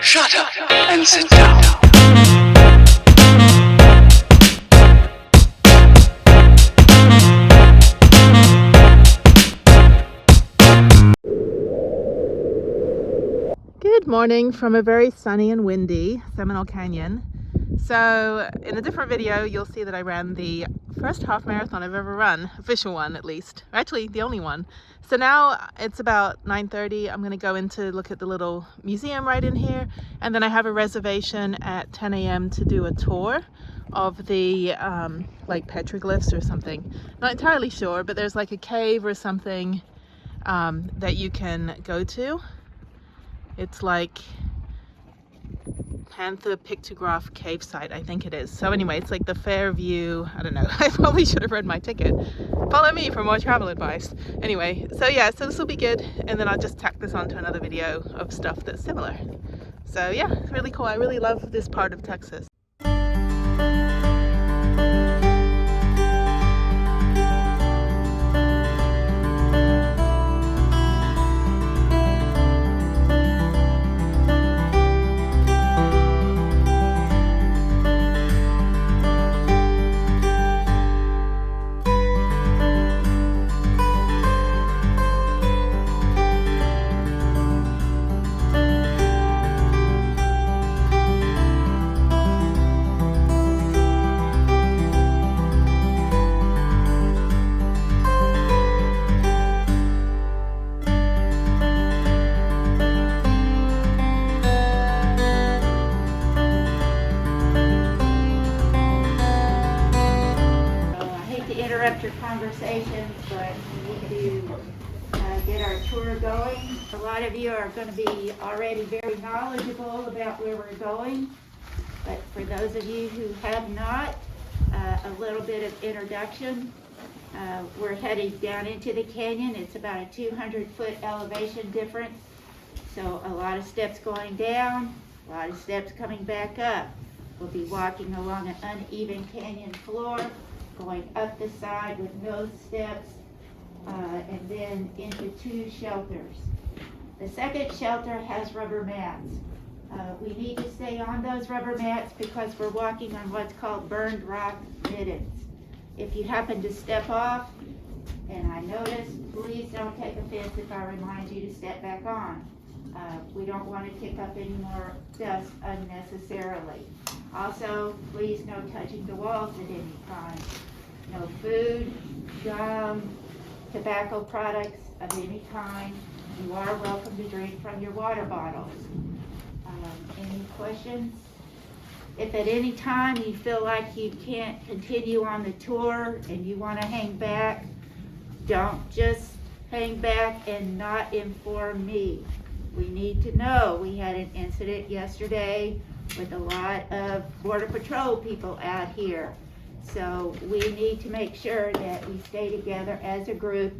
Shut up and sit down. Good morning from a very sunny and windy Seminole Canyon. So in a different video you'll see that I ran the first half marathon I've ever run, official one at least, actually the only one. So now it's about 9:30. I'm going to go in to look at the little museum right in here, and then I have a reservation at 10 a.m. to do a tour of the like petroglyphs or something. Not entirely sure, but there's like a cave or something that you can go to. It's like Panther Pictograph cave site, I think it is. So anyway, it's like the Fairview, I don't know, I probably should have read my ticket. Follow me for more travel advice. Anyway, so yeah, so this will be good, and then I'll just tack this onto another video of stuff that's similar. So yeah, it's really cool. I really love this part of Texas. Your conversations, but we need to get our tour going. A lot of you are going to be already very knowledgeable about where we're going, but for those of you who have not, a little bit of introduction. We're heading down into the canyon. It's about a 200-foot elevation difference, so a lot of steps going down, a lot of steps coming back up. We'll be walking along an uneven canyon floor, going up the side with no steps, and then into two shelters. The second shelter has rubber mats. We need to stay on those rubber mats because we're walking on what's called burned rock middens. If you happen to step off, and I notice, please don't take offense if I remind you to step back on. We don't want to kick up any more dust unnecessarily. Also, please no touching the walls at any time. No food, gum, tobacco products of any kind. You are welcome to drink from your water bottles. Any questions? If at any time you feel like you can't continue on the tour and you want to hang back, don't just hang back and not inform me. We need to know. We had an incident yesterday with a lot of Border Patrol people out here. So we need to make sure that we stay together as a group,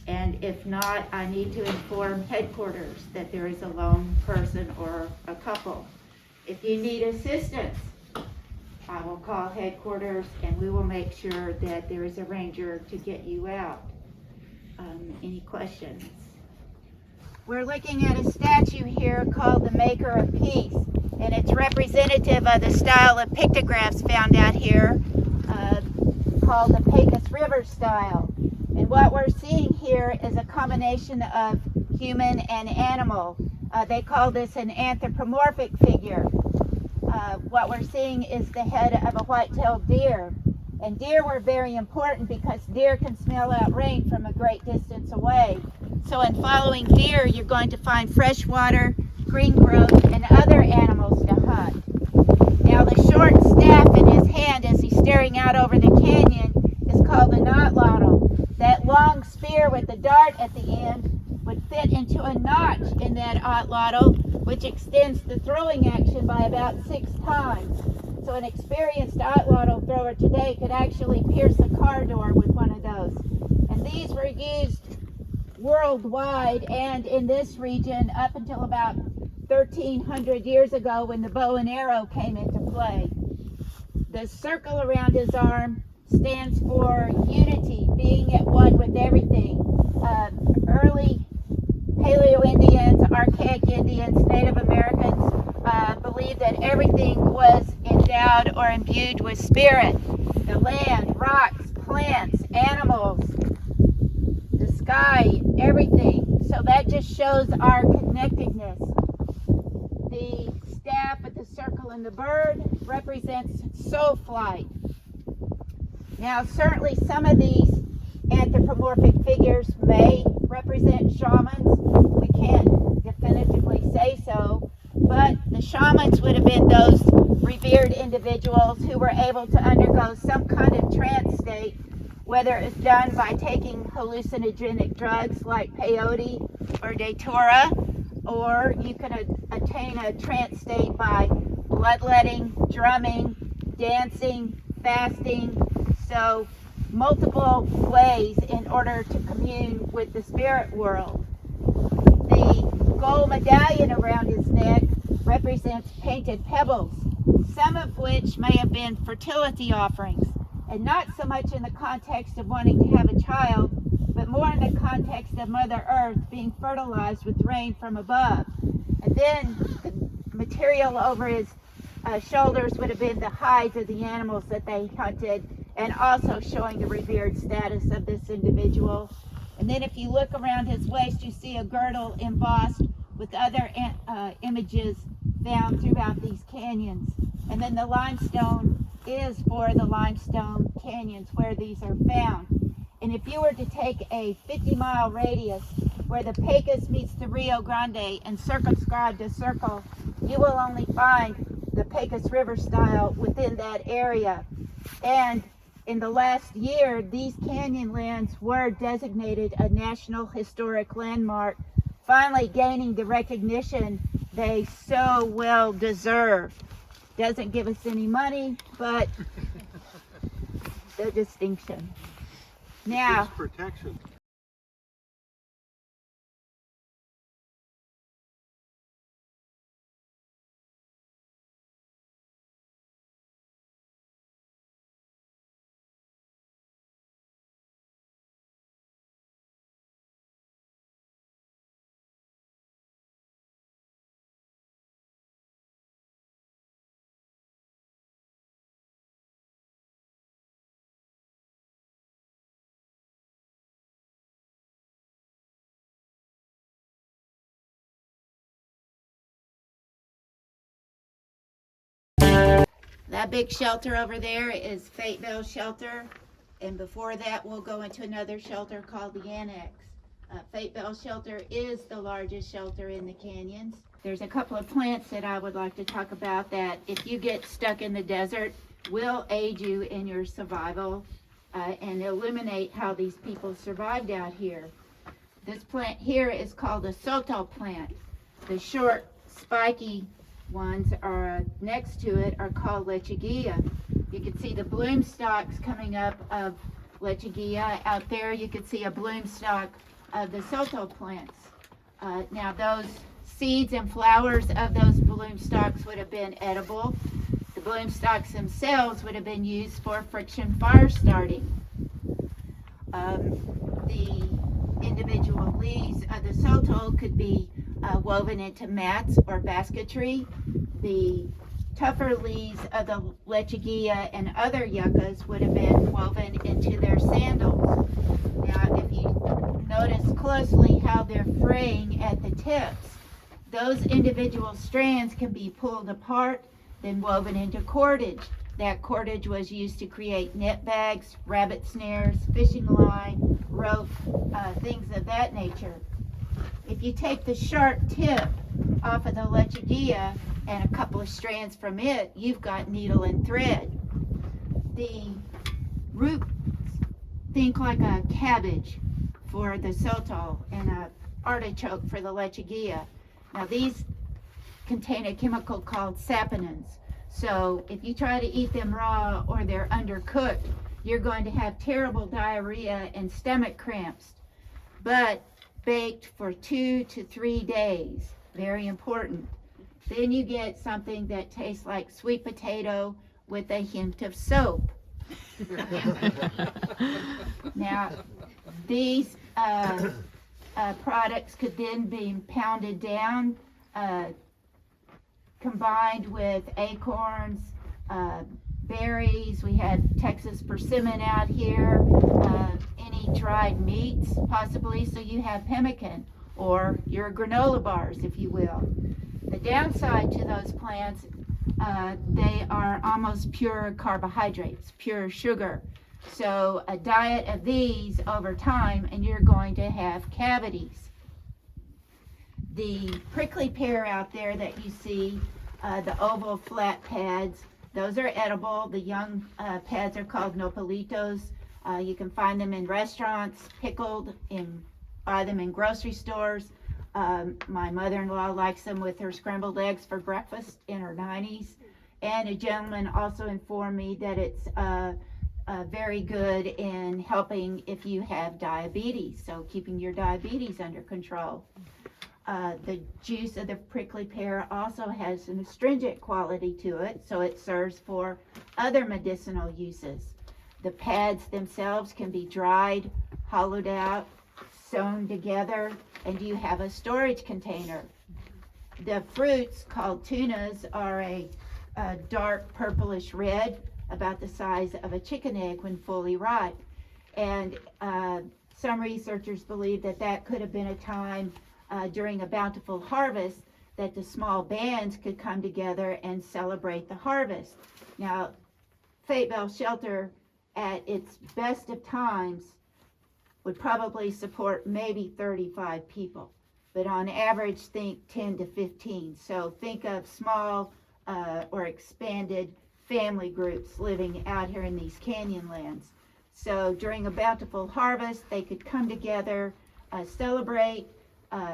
and if not, I need to inform headquarters that there is a lone person or a couple. If you need assistance, I will call headquarters and we will make sure that there is a ranger to get you out. Any questions? We're looking at a statue here called the Maker of Peace, and it's representative of the style of pictographs found out here, called the Pecos River style. And what we're seeing here is a combination of human and animal. They call this an anthropomorphic figure. What we're seeing is the head of a white-tailed deer. And deer were very important because deer can smell out rain from a great distance away. So in following deer, you're going to find fresh water, green growth, and other animals to hunt. Now the short staff in his hand as he's staring out over the canyon is called a Nopalitos. That long spear with the dart at the end would fit into a notch in that Nopalitos, which extends the throwing action by about 6 times. So an experienced Nopalitos thrower today could actually pierce a car door with one of those. And these were used worldwide and in this region up until about 1,300 years ago when the bow and arrow came into play. The circle around his arm stands for unity, being at one with everything. Early Paleo Indians, Archaic Indians, Native Americans that everything was endowed or imbued with spirit. The land, rocks, plants, animals, the sky, everything. So that just shows our connectedness. The staff at the circle and the bird represents soul flight. Now, certainly some of these anthropomorphic figures may represent shamans. We can't definitively say so, but the shamans would have been those revered individuals who were able to undergo some kind of trance state, whether it's done by taking hallucinogenic drugs like peyote or datura, or you can attain a trance state by bloodletting, drumming, dancing, fasting. So multiple ways in order to commune with the spirit world. The gold medallion around his neck represents painted pebbles, some of which may have been fertility offerings, and not so much in the context of wanting to have a child, but more in the context of Mother Earth being fertilized with rain from above. And then the material over his shoulders would have been the hides of the animals that they hunted, and also showing the revered status of this individual. And then if you look around his waist, you see a girdle embossed with other images found throughout these canyons. And then the limestone is for the limestone canyons where these are found. And if you were to take a 50-mile radius where the Pecos meets the Rio Grande and circumscribe the circle, you will only find the Pecos River style within that area. And in the last year, these canyon lands were designated a National Historic Landmark, finally gaining the recognition they so well deserve. Doesn't give us any money, but the distinction. Now, protection. that big shelter over there is Fayetteville Shelter, and before that we'll go into another shelter called the Annex. Fayetteville Shelter is the largest shelter in the canyons. There's a couple of plants that I would like to talk about that, if you get stuck in the desert, will aid you in your survival and illuminate how these people survived out here. This plant here is called a Sotol Plant. The short, spiky ones are next to it are called lechuguilla. You can see the bloom stalks coming up of lechuguilla. Out there you can see a bloom stalk of the Sotol plants. Now those seeds and flowers of those bloom stalks would have been edible. The bloom stalks themselves would have been used for friction fire starting. The individual leaves of the Sotol could be woven into mats or basketry. The tougher leaves of the lechuguilla and other yuccas would have been woven into their sandals. Now, if you notice closely how they're fraying at the tips, those individual strands can be pulled apart, then woven into cordage. That cordage was used to create net bags, rabbit snares, fishing line, rope, things of that nature. If you take the sharp tip off of the lechuguilla and a couple of strands from it, you've got needle and thread. The roots think like a cabbage for the Sotol and an artichoke for the lechuguilla. Now these contain a chemical called saponins. So if you try to eat them raw or they're undercooked, you're going to have terrible diarrhea and stomach cramps. But baked for 2 to 3 days, very important. Then you get something that tastes like sweet potato with a hint of soap. Now, these products could then be pounded down, combined with acorns, berries. We had Texas persimmon out here, any dried meats possibly, so you have pemmican or your granola bars, if you will. The downside to those plants, they are almost pure carbohydrates, pure sugar. So a diet of these over time and you're going to have cavities. The prickly pear out there that you see, the oval flat pads, those are edible. The young pads are called Nopalitos. You can find them in restaurants, pickled, buy them in grocery stores. My mother-in-law likes them with her scrambled eggs for breakfast in her 90s. And a gentleman also informed me that it's very good in helping if you have diabetes, so keeping your diabetes under control. The juice of the prickly pear also has an astringent quality to it, so it serves for other medicinal uses. The pads themselves can be dried, hollowed out, sewn together, and you have a storage container. The fruits, called tunas, are a dark purplish red, about the size of a chicken egg when fully ripe. And some researchers believe that that could have been a time during a bountiful harvest that the small bands could come together and celebrate the harvest. Now, Fayetteville Shelter, at its best of times, would probably support maybe 35 people, but on average, think 10 to 15. So think of small or expanded family groups living out here in these canyon lands. So during a bountiful harvest, they could come together, celebrate,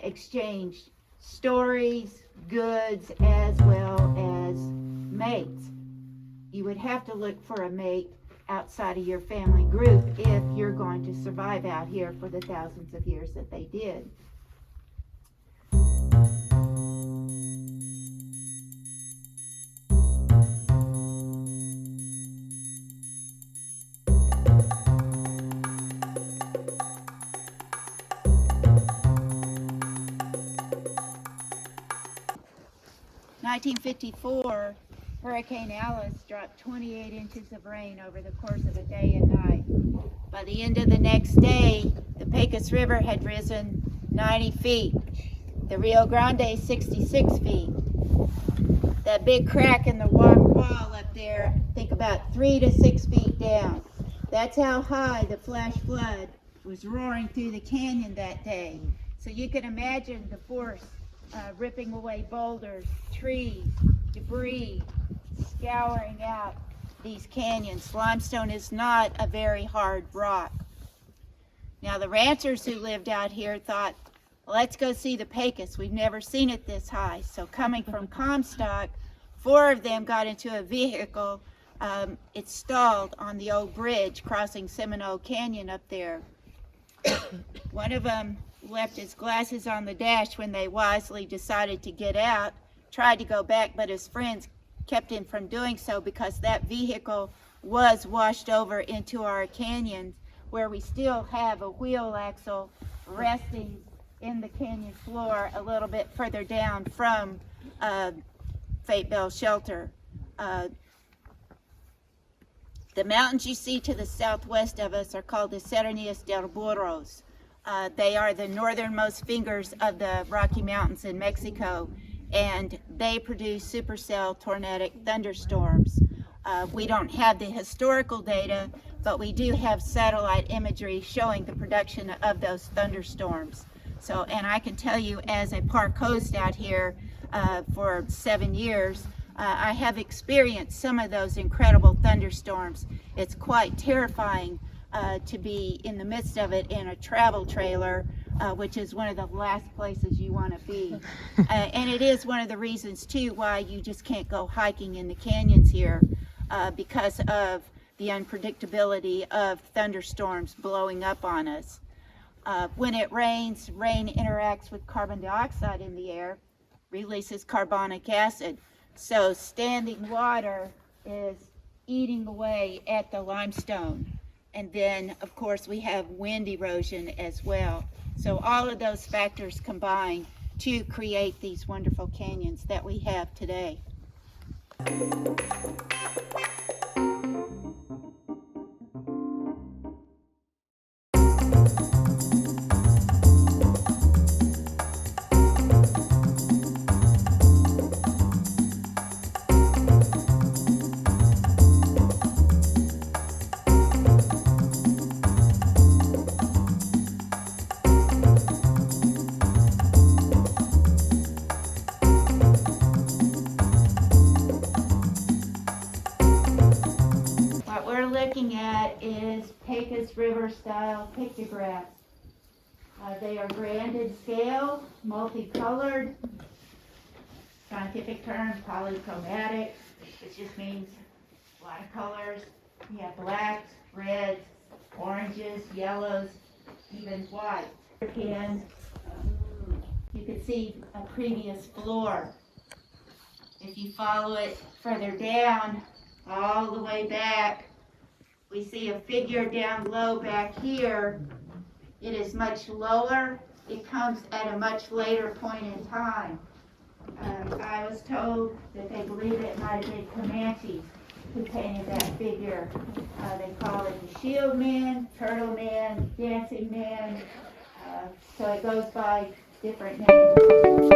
exchange stories, goods, as well as mates. You would have to look for a mate outside of your family group if you're going to survive out here for the thousands of years that they did. In 1954, Hurricane Alice dropped 28 inches of rain over the course of a day and night. By the end of the next day, the Pecos River had risen 90 feet. The Rio Grande 66 feet. That big crack in the rock wall up there, think about 3 to 6 feet down. That's how high the flash flood was roaring through the canyon that day. So you can imagine the force ripping away boulders, trees, debris, scouring out these canyons. Limestone is not a very hard rock. Now the ranchers who lived out here thought, well, let's go see the Pecos. We've never seen it this high. So coming from Comstock, 4 of them got into a vehicle. It stalled on the old bridge crossing Seminole Canyon up there. One of them left his glasses on the dash when they wisely decided to get out, tried to go back, but his friends kept him from doing so because that vehicle was washed over into our canyon, where we still have a wheel axle resting in the canyon floor a little bit further down from Fayetteville Shelter. The mountains you see to the southwest of us are called the Serranías del Burros. They are the northernmost fingers of the Rocky Mountains in Mexico, and they produce supercell tornadic thunderstorms. We don't have the historical data, but we do have satellite imagery showing the production of those thunderstorms. So, and I can tell you, as a park host out here for 7 years, I have experienced some of those incredible thunderstorms. It's quite terrifying to be in the midst of it in a travel trailer, which is one of the last places you want to be. And it is one of the reasons too why you just can't go hiking in the canyons here, because of the unpredictability of thunderstorms blowing up on us. When it rains, rain interacts with carbon dioxide in the air, releases carbonic acid. So standing water is eating away at the limestone. And then, of course, we have wind erosion as well. So all of those factors combined to create these wonderful canyons that we have today. Looking at is Pecos River style pictographs. They are branded scale, multicolored, scientific term polychromatic, which just means a lot of colors. You have blacks, reds, oranges, yellows, even white. And you can see a previous floor. If you follow it further down, all the way back, we see a figure down low back here. It is much lower. It comes at a much later point in time. I was told that they believe it might have been Comanches who painted that figure. They call it the Shield Man, Turtle Man, Dancing Man. So it goes by different names.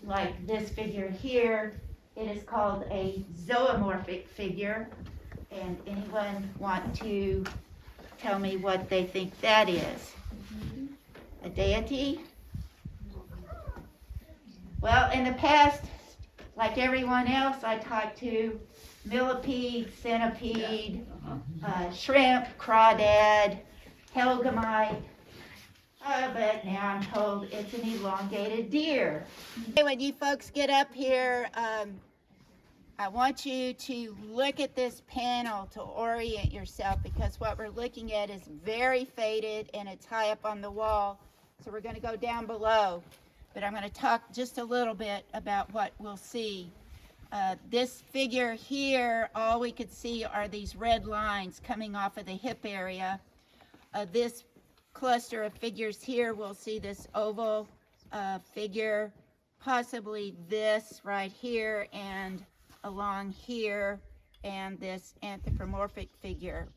Like this figure here, it is called a zoomorphic figure. And anyone want to tell me what they think that is? A deity? Well, in the past, like everyone else, I talked to millipede, centipede, shrimp, crawdad, helgamite. But now I'm told it's an elongated deer. When you folks get up here, I want you to look at this panel to orient yourself, because what we're looking at is very faded and it's high up on the wall. So we're going to go down below, but I'm going to talk just a little bit about what we'll see. This figure here, all we could see are these red lines coming off of the hip area. This cluster of figures here, we'll see this oval figure, possibly this right here and along here, and this anthropomorphic figure.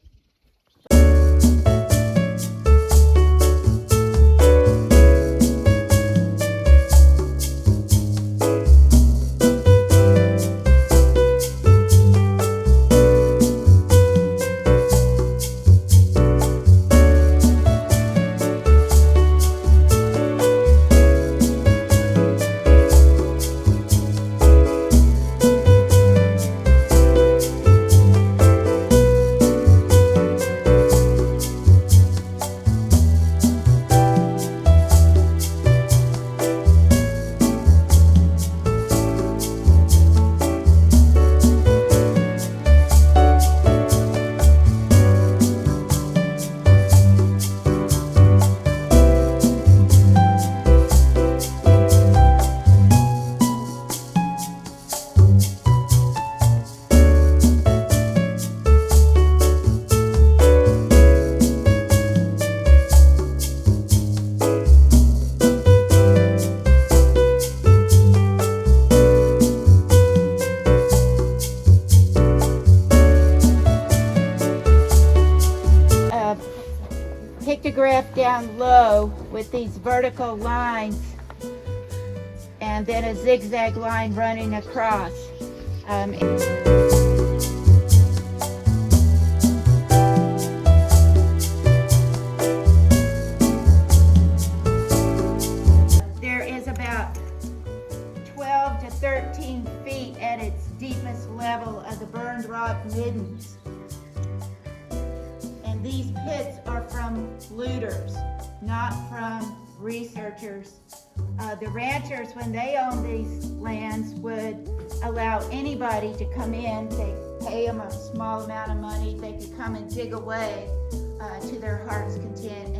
Pictograph down low with these vertical lines and then a zigzag line running across. There is about 12 to 13 feet at its deepest level of the burned rock middens. And these pits are from looters, not from researchers. The ranchers, when they owned these lands, would allow anybody to come in. They pay them a small amount of money, they could come and dig away to their heart's content.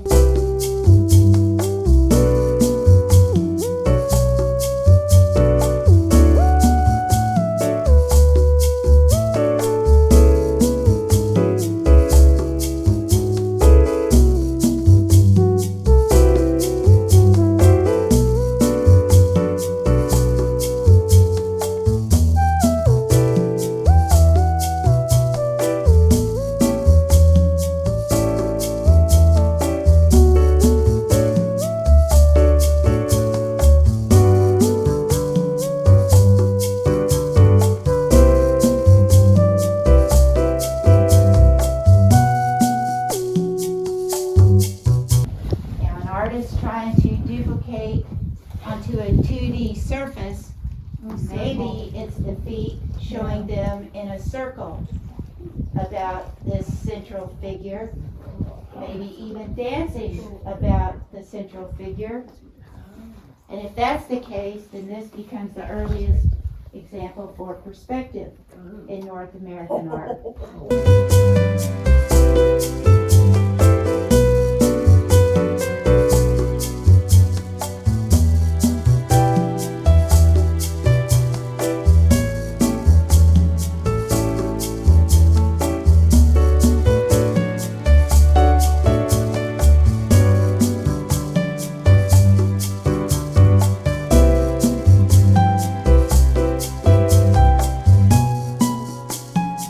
Trying to duplicate onto a 2D surface, maybe it's the feet showing them in a circle about this central figure, maybe even dancing about the central figure. And if that's the case, then this becomes the earliest example for perspective in North American art.